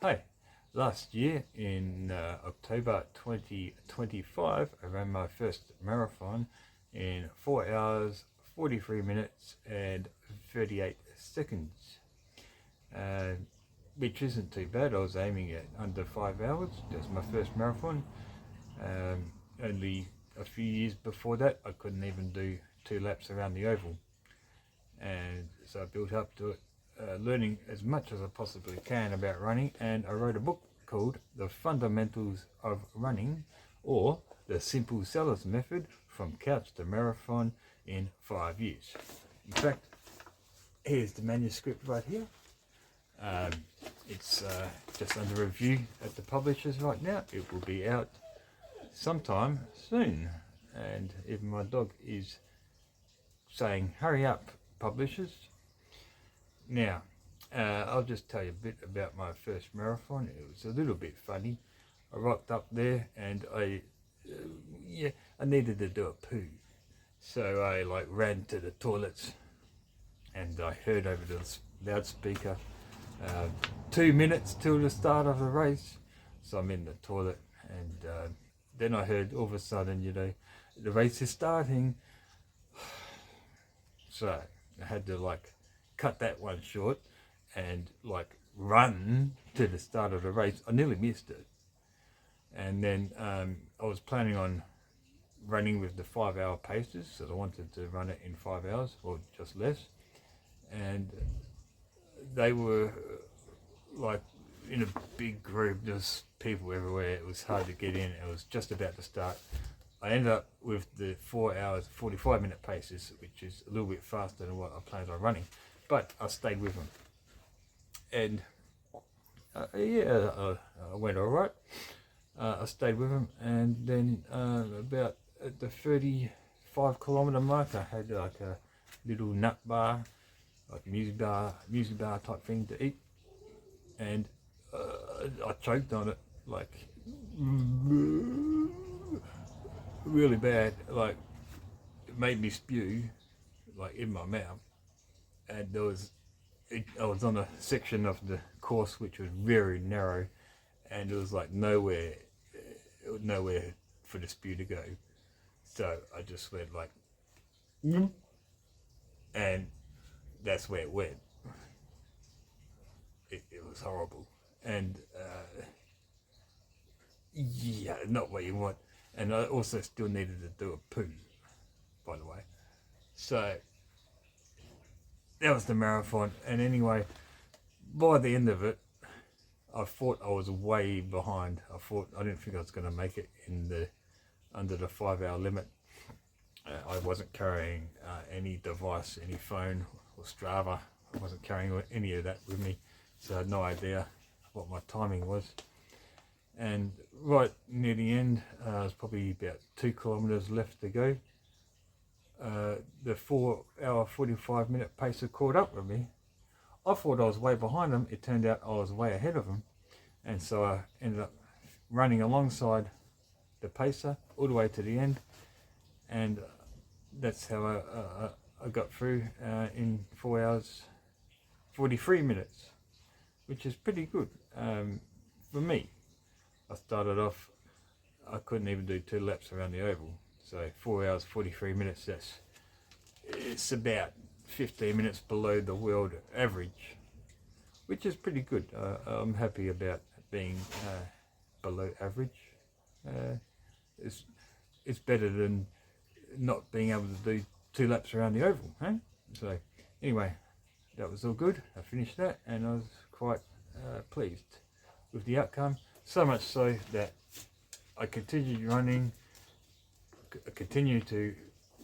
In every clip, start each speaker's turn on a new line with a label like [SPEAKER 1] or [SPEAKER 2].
[SPEAKER 1] Hi, last year in October 2025, I ran my first marathon in 4 hours, 43 minutes and 38 seconds, which isn't too bad. I was aiming at under 5 hours. That's my first marathon. Only a few years before that, I couldn't even do 2 laps around the oval. And so I built up to it, learning as much as I possibly can about running, and I wrote a book called The Fundamentals of Running, or The Simple Sellers Method from Couch to Marathon in 5 years. In fact, here's the manuscript right here. It's just under review at the publishers right now. It will be out sometime soon, and even my dog is saying hurry up, publishers. Now I'll just tell you a bit about my first marathon. It was a little bit funny. I rocked up there and I needed to do a poo, so I ran to the toilets, and I heard over the loudspeaker 2 minutes till the start of the race. So I'm in the toilet, and then I heard all of a sudden, the race is starting. So I had to cut that one short and run to the start of the race. I nearly missed it. And then I was planning on running with the 5 hour paces, so I wanted to run it in 5 hours or just less. And they were in a big group. There's people everywhere. It was hard to get in. It was just about to start. I ended up with the 4 hours 45 minute paces, which is a little bit faster than what I planned on running, but I stayed with them, and I went all right. I stayed with them, and then about at the 35 kilometer mark, I had a little nut bar, music bar type thing to eat, and I choked on it really bad. It made me spew in my mouth, and I was on a section of the course which was very narrow, and there was nowhere for the spew to go. So I just went and that's where it went. It was horrible, and not what you want. And I also still needed to do a poo, by the way. So that was the marathon. And anyway, by the end of it, I thought I was way behind. I didn't think I was going to make it under the 5 hour limit. I wasn't carrying any device, any phone or Strava. I wasn't carrying any of that with me, so I had no idea what my timing was. And right near the end, there's probably about 2 kilometers left to go. The 4 hour 45 minute pacer caught up with me. I thought I was way behind them. It turned out I was way ahead of them, and so I ended up running alongside the pacer all the way to the end, and that's how I got through in 4 hours 43 minutes, which is pretty good for me. I started off, I couldn't even do 2 laps around the oval. So 4 hours 43 minutes, it's about 15 minutes below the world average, which is pretty good. I'm happy about being below average. It's better than not being able to do 2 laps around the oval, huh? So anyway, that was all good. I finished that, and I was quite pleased with the outcome. So much so that I continued running, I continue to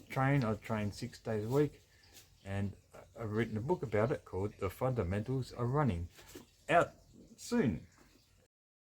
[SPEAKER 1] train. I train 6 days a week, and I've written a book about it called The Fundamentals of Running, out soon.